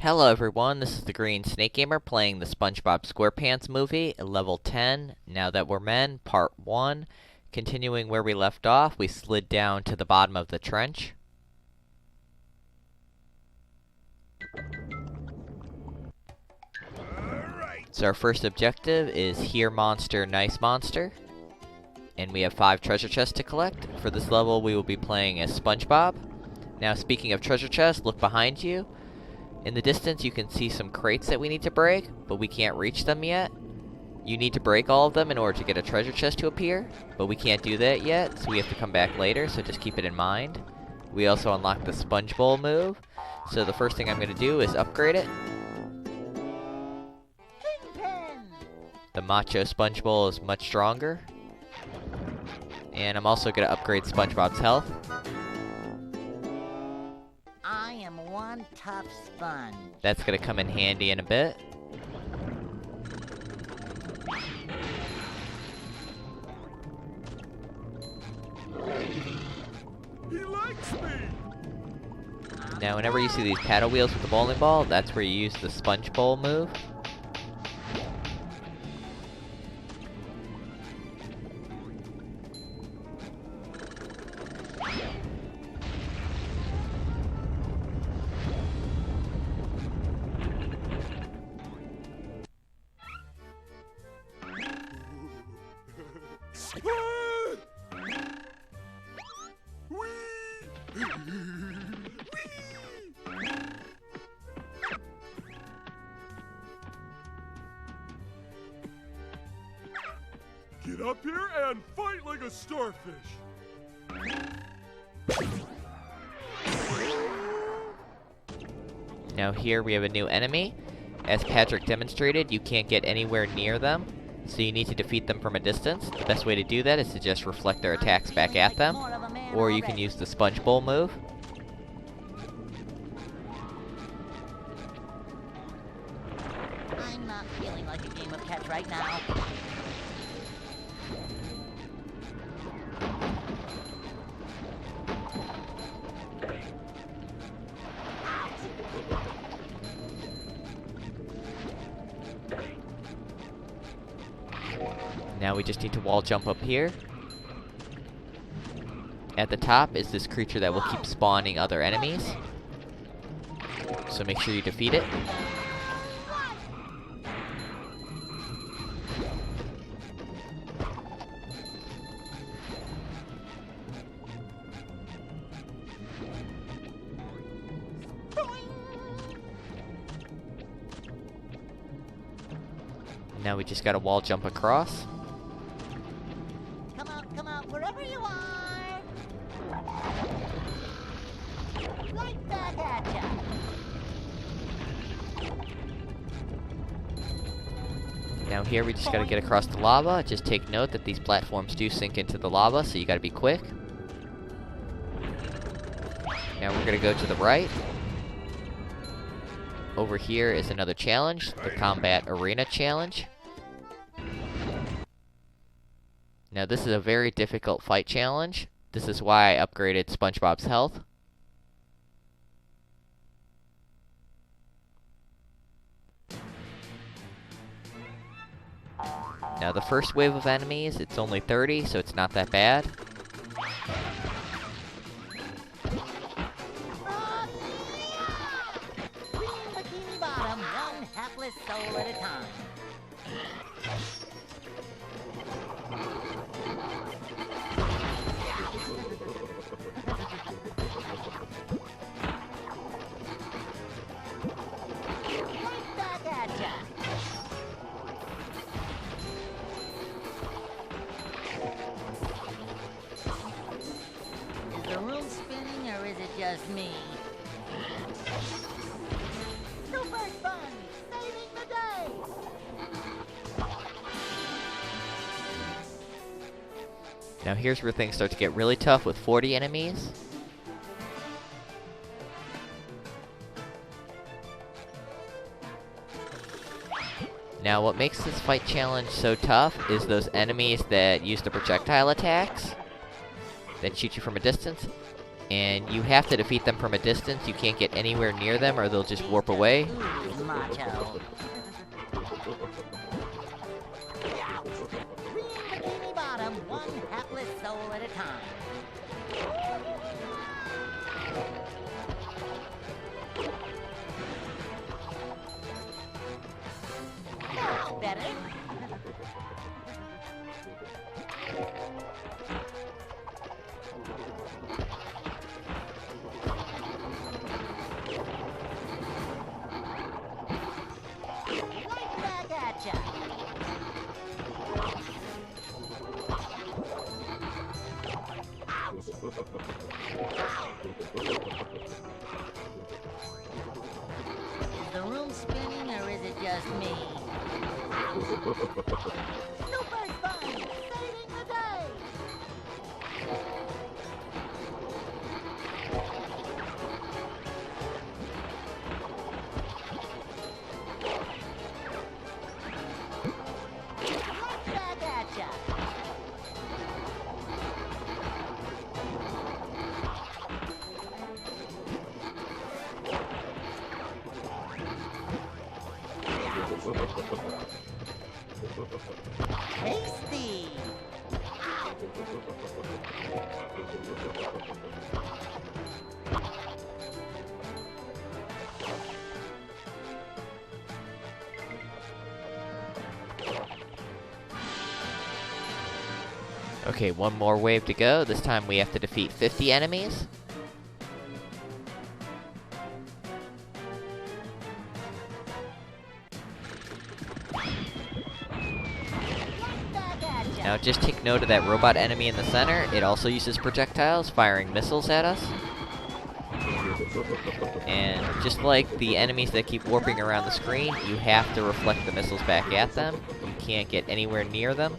Hello everyone, this is the Green Snake Gamer playing the Spongebob Squarepants movie at level 10, Now That We're Men, part 1. Continuing where we left off, we slid down to the bottom of the trench. So our first objective is Here Monster, Nice Monster. And we have 5 treasure chests to collect. For this level we will be playing as Spongebob. Now speaking of treasure chests, look behind you. In the distance, you can see some crates that we need to break, but we can't reach them yet. You need to break all of them in order to get a treasure chest to appear, but we can't do that yet, so we have to come back later, so just keep it in mind. We also unlocked the spongebowl move, so the first thing I'm going to do is upgrade it. The macho spongebowl is much stronger. And I'm also going to upgrade SpongeBob's health. One tough sponge. That's gonna come in handy in a bit. He likes me. Now, whenever you see these paddle wheels with the bowling ball, that's where you use the sponge bowl move. Get up here and fight like a starfish. Now here we have a new enemy. As Patrick demonstrated, you can't get anywhere near them, so you need to defeat them from a distance. The best way to do that is to just reflect their attacks back at them, or you can use the sponge bowl move. I'm not feeling like a game of catch right now. Now we just need to wall jump up here. At the top is this creature that will keep spawning other enemies, so make sure you defeat it. Now we just gotta wall jump across. Come out, wherever you are! Right back at ya! Now here we just gotta get across the lava. Just take note that these platforms do sink into the lava, so you gotta be quick. Now we're gonna go to the right. Over here is another challenge, the Combat Arena Challenge. Now this is a very difficult fight challenge. This is why I upgraded SpongeBob's health. Now the first wave of enemies, it's only 30, so it's not that bad. Bikini Bottom, one hapless soul at a time. Right back at ya! Is the room spinning or is it just me? Super Sponge, saving the day! Now here's where things start to get really tough with 40 enemies. Now what makes this fight challenge so tough is those enemies that use the projectile attacks that shoot you from a distance. And you have to defeat them from a distance. You can't get anywhere near them or they'll just warp away. Ooh, macho. Green bikini bottom, one hapless soul at a time. That's better. Right back at ya. Is the room spinning or is it just me? Super fun! Saving the day! Right back at ya! Tasty! Okay, one more wave to go. This time we have to defeat 50 enemies. Right back at ya! Now just take note of that robot enemy in the center. It also uses projectiles, firing missiles at us. And just like the enemies that keep warping around the screen, you have to reflect the missiles back at them. You can't get anywhere near them.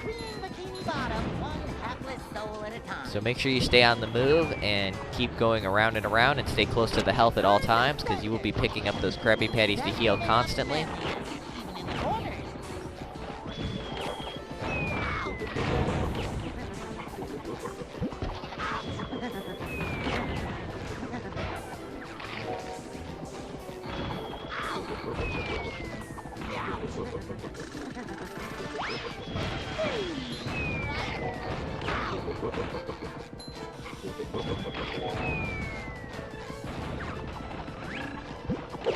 Green bikini bottom, one hapless soul at a time. So make sure you stay on the move and keep going around and around and stay close to the health at all times, because you will be picking up those Krabby Patties to heal constantly. Even in the corners.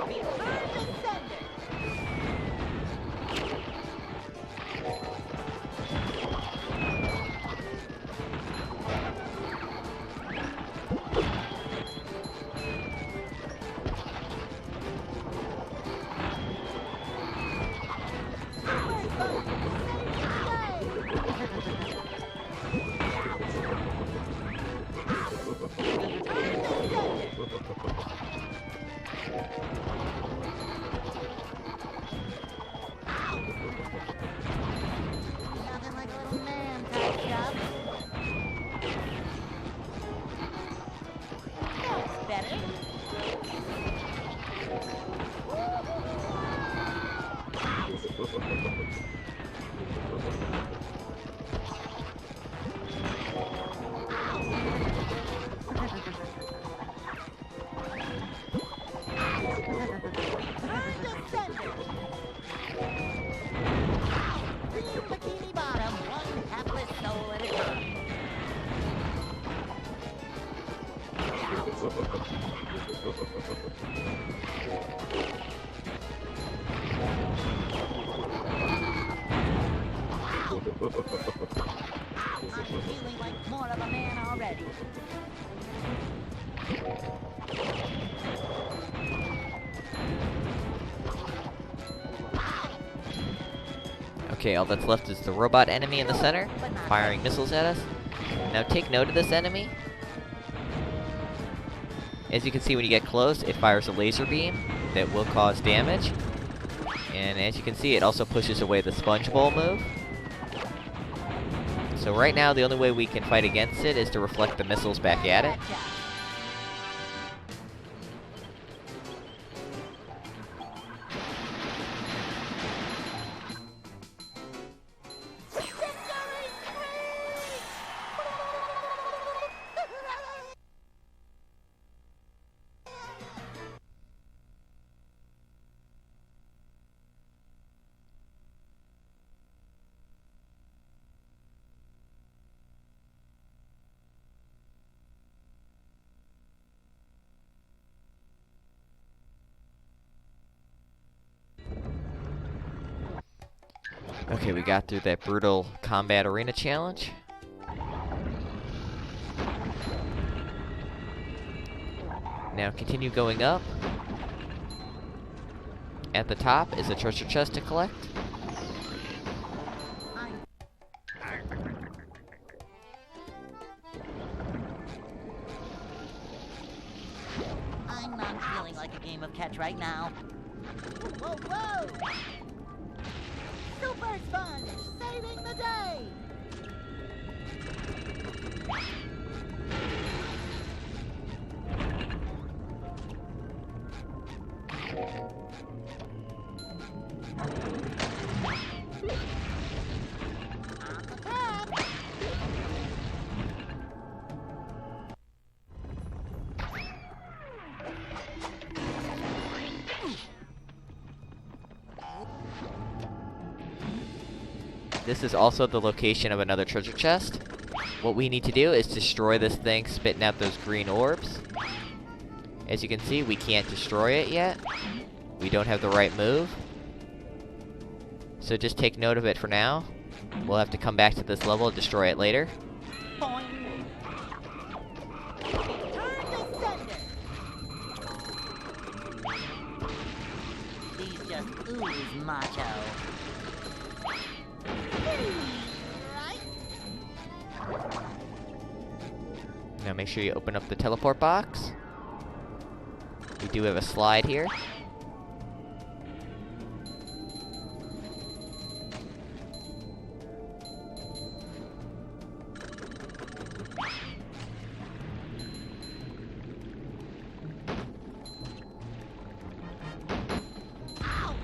Behind the sender. Nothing like a little man type stuff. That's better. Behind the sender. Green bikini bottom, one hapless soul at a time. I'm feeling like more of a man already. Okay, all that's left is the robot enemy in the center, firing missiles at us. Now take note of this enemy. As you can see, when you get close, it fires a laser beam that will cause damage. And as you can see, it also pushes away the Spongebowl move. So right now, the only way we can fight against it is to reflect the missiles back at it. Okay, we got through that brutal combat arena challenge. Now continue going up. At the top is a treasure chest to collect. I'm not feeling like a game of catch right now. Whoa, whoa! Super Sponge, saving the day! On the tap! This is also the location of another treasure chest. What we need to do is destroy this thing spitting out those green orbs. As you can see, we can't destroy it yet. We don't have the right move. So just take note of it for now. We'll have to come back to this level and destroy it later. Boing. Turn to sender. These just ooze macho. Right? Now make sure you open up the teleport box. We do have a slide here. Ow!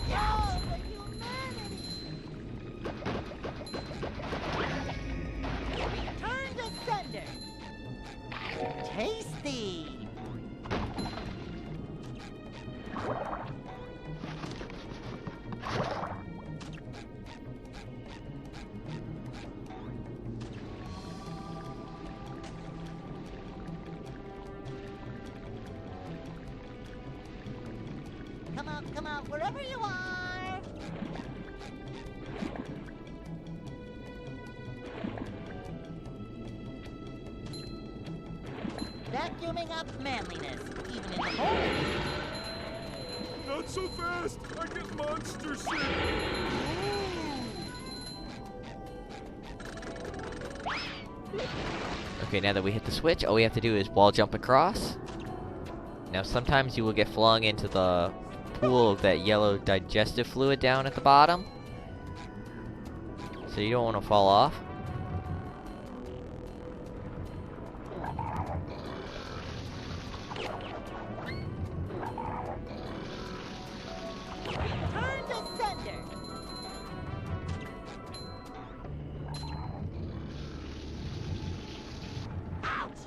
Yo, the humanity! Return to sender. Tasty. Come out, wherever you are. Vacuuming up manliness, even in the morning. Not so fast! I get monster sick! Okay, now that we hit the switch, all we have to do is wall jump across. Now sometimes you will get flung into the pool of that yellow digestive fluid down at the bottom. So you don't want to fall off. Return to sender. Ouch!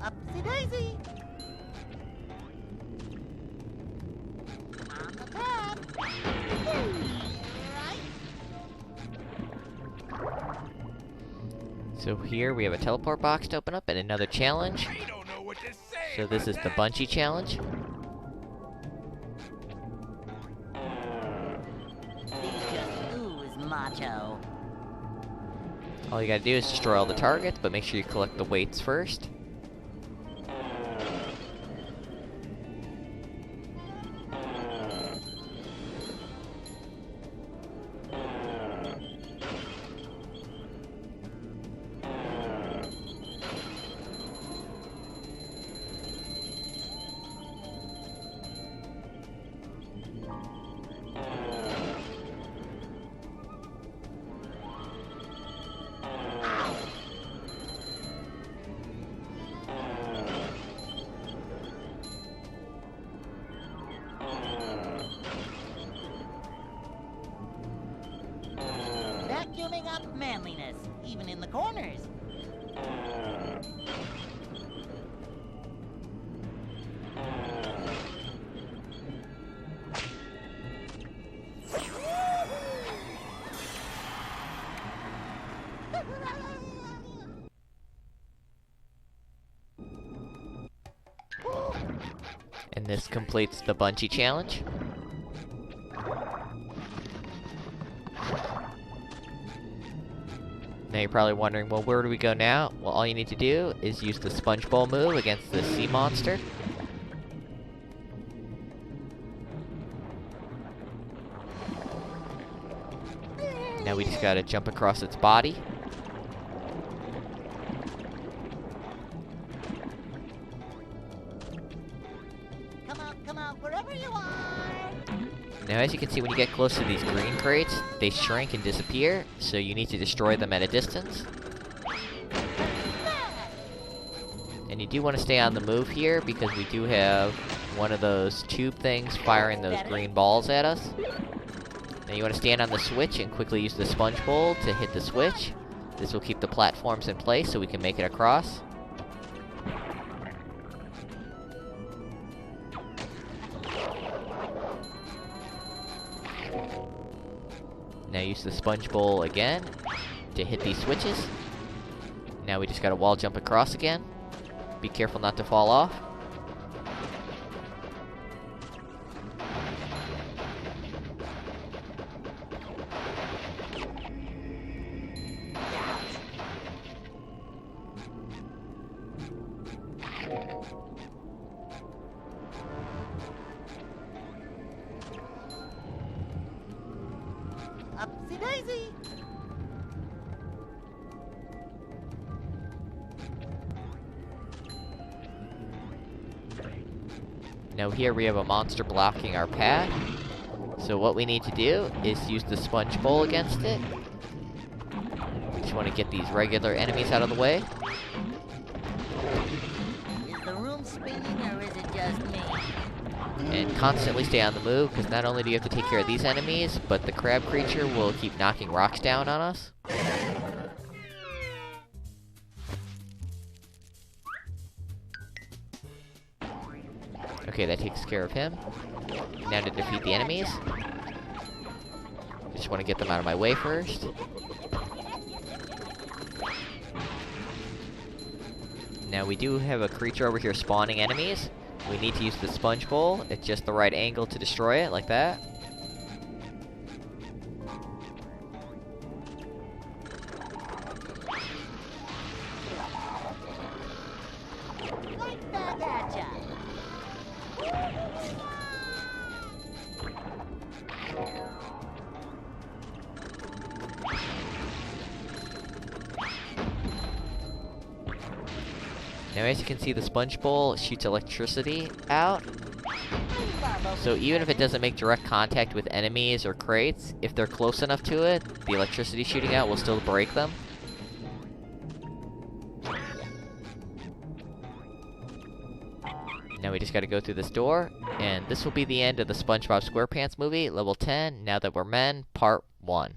Upsy daisy. On the tap. Right? So here we have a teleport box to open up and another challenge. I don't know what to say! So this is the bungee challenge. These just ooze macho. All you gotta do is destroy all the targets, but make sure you collect the weights first. Vacuuming up manliness, even in the corners. And this completes the bungee challenge. Now you're probably wondering, well, where do we go now? Well, all you need to do is use the Spongebowl move against the sea monster. Now we just gotta jump across its body. Come out, wherever you are. Now as you can see, when you get close to these green crates, they shrink and disappear, so you need to destroy them at a distance. And you do want to stay on the move here, because we do have one of those tube things firing those green balls at us. Now you want to stand on the switch and quickly use the sponge bowl to hit the switch. This will keep the platforms in place so we can make it across. Now use the sponge bowl again to hit these switches. Now we just gotta wall jump across again. Be careful not to fall off. Upsy daisy. Now here we have a monster blocking our path. So what we need to do is use the sponge bowl against it. Just want to get these regular enemies out of the way. Is the room spinning or is it just me? And constantly stay on the move, because not only do you have to take care of these enemies, but the crab creature will keep knocking rocks down on us. Okay, that takes care of him. Now to defeat the enemies. Just want to get them out of my way first. Now we do have a creature over here spawning enemies. We need to use the sponge bowl at just the right angle to destroy it, like that. Right back at ya. Now as you can see, the sponge bowl shoots electricity out. So even if it doesn't make direct contact with enemies or crates, if they're close enough to it, the electricity shooting out will still break them. Now we just gotta go through this door, and this will be the end of the SpongeBob SquarePants movie, level 10, Now That We're Men, part 1.